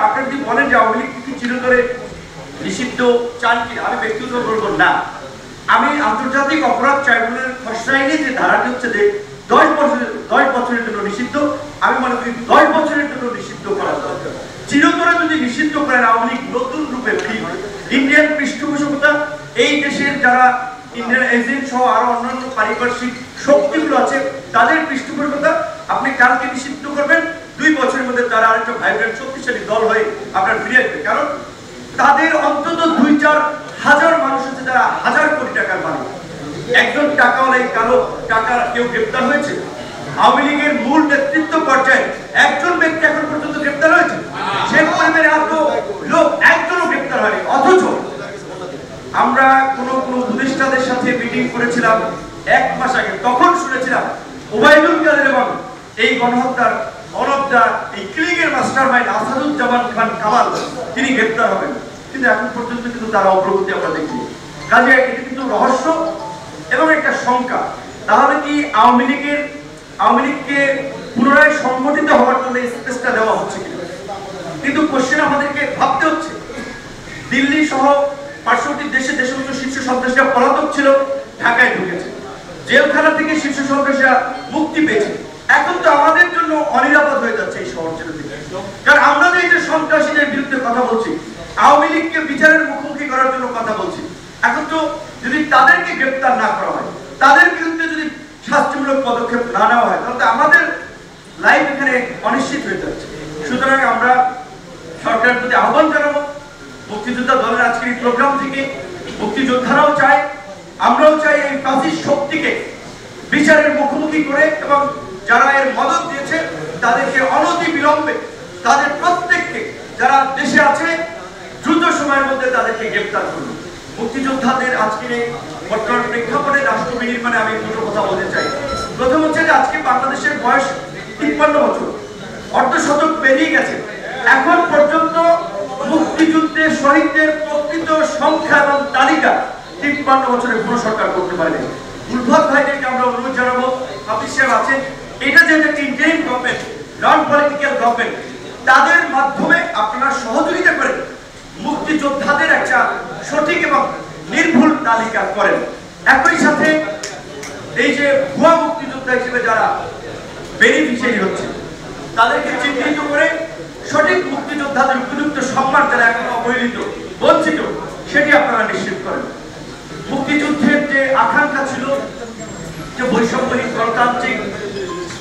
আপনারা যদি বলেন যে আওয়ামী লীগ কি চিরতরে নিষিদ্ধ চান কিনা, আমি ব্যক্তিগত বলবো না। আমি আন্তর্জাতিক অপরাধ ট্রাইব্যুনালের খসড়াইনে যে ধারাটি হচ্ছে যে 10 বছরের জন্য নিষিদ্ধ, আমি মনে করি 10 বছরের জন্য নিষিদ্ধ করা দরকার। চিরতরে যদি নিষিদ্ধ করেন আওয়ামী লীগ নতুন রূপে ইন্ডিয়ান পৃষ্ঠপোষকতা, এই দেশের যারা ইন্ডিয়ান এজেন্ট সহ আরো অন্যান্য পারিপার্শ্বিক শক্তিগুলো আছে তাদের পৃষ্ঠপোষকতা আপনি কালকে নিষিদ্ধ করবেন, 2 বছরের মধ্যে তারা আরেকটা ভাইব্রেন্ট শক্তিশালী দল হয়ে আপনার ফিরে আসবে। কারণ তাদের অন্তত 2-4 হাজার মানুষ আছে যারা হাজার কোটি টাকার মালিক। একজন টাকাওয়ালাই কালো টাকা কেউ গ্রেপ্তার হয়েছে? আওয়ামী লীগের মূল নেতৃত্ব পর্যায়ে একজন ব্যক্তি এখন পর্যন্ত গ্রেপ্তার হয়েছে? শেখ মুজিবের এত লোক একজনও গ্রেপ্তার হয়নি। অথচ আমরা কোন উপদেষ্টাদের সাথে মিটিং করেছিলাম 1 মাস আগে, তখন শুনেছিলাম ওবায়দুল কাদের এবং এই গণহত্যার অনবদা এই কিলিং এর মাস্টারমাইন্ড আসাদুজ্জামান খান কামাল তিনি গ্রেপ্তার হবেন, কিন্তু এখন পর্যন্ত কিন্তু তার অগ্রগতি আমরা দেখি। কাজে এটা কিন্তু রহস্য এবং একটা শঙ্কা। তাহলে কি আওয়ামী লীগকে পুনরায় সংগঠিত হওয়ার জন্য স্পেসটা দেওয়া হচ্ছে কিনা? কিন্তু কোশ্চেন আমাদেরকে ভাবতে হচ্ছে। দিল্লি সহ পার্শ্ববর্তী দেশে যে সমস্ত শীর্ষ সন্ত্রাসীরা পলাতক ছিল ঢাকায় ঢুকেছে, জেলখানা থেকে শীর্ষ সন্ত্রাসীরা মুক্তি পেয়েছে। এখন তো আমাদের জন্য অনিরাপদ হয়ে যাচ্ছে এই শহর ছেড়ে দিতে। কারণ আমরা যে সন্ত্রাসীদের বিরুদ্ধে কথা বলছি, আওয়ামী লীগকে বিচারের মুখোমুখি করার জন্য কথা বলছি, এখন তো যদি তাদেরকে গ্রেপ্তার না করা হয়, তাদের বিরুদ্ধে যদি শাস্তিমূলক পদক্ষেপ না নেওয়া হয়, তাহলে আমাদের লাইফ এখানে অনিশ্চিত হয়ে যাচ্ছে। সুতরাং আমরা সরকারের প্রতি আহ্বান জানাবো, মুক্তিযোদ্ধা দলের আজকের এই প্রোগ্রাম থেকে মুক্তিযোদ্ধারাও চায়, আমরাও চাই এই ফাঁসির শক্তিকে বিচারের মুখোমুখি করে এবং যারা এর মদত দিয়েছে তাদেরকে অনতি বিলম্বে তাদের প্রত্যেককে যারা দেশে আছে দ্রুত সময়ের মধ্যে তাদেরকে গ্রেফতার করুন। মুক্তিযোদ্ধাদের আজকের এই বর্তমান প্রেক্ষাপটে রাষ্ট্র বিনির্মাণে আমি দুটো কথা বলতে চাই। প্রথম হচ্ছে যে আজকে বাংলাদেশের বয়স 53 বছর, অর্ধশতক পেরিয়ে গেছে। এখন পর্যন্ত মুক্তিযুদ্ধে শহীদদের প্রকৃত সংখ্যা এবং তালিকা 53 বছরের কোন সরকার করতে পারেনি। উদ্ভট ভাইদেরকে আমরা অনুরোধ জানাবো, অফিসিয়াল আছেন, এটা যে একটা interim government, non political government, তাদের মাধ্যমে আপনারা সহযোগিতা করেন মুক্তিযোদ্ধাদের একটা সঠিক এবং নির্ভুল তালিকা করেন। একই সাথে এই যে ভুয়া মুক্তিযোদ্ধা হিসেবে যারা বেনিফিশিয়ারি হচ্ছে তাদেরকে চিহ্নিত করে সঠিক মুক্তিযোদ্ধাদের উপযুক্ত সম্মান যারা এখন অবহেলিত বঞ্চিত সেটি আপনারা নিশ্চিত করেন। মুক্তিযুদ্ধের যে আকাঙ্ক্ষা ছিল যে বৈষম্যহীন গণতান্ত্রিক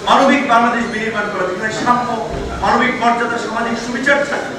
মানবিক বাংলাদেশ বিনির্মাণ করা, যেখানে সাম্য, মানবিক মর্যাদা, সামাজিক সুবিচার থাকে,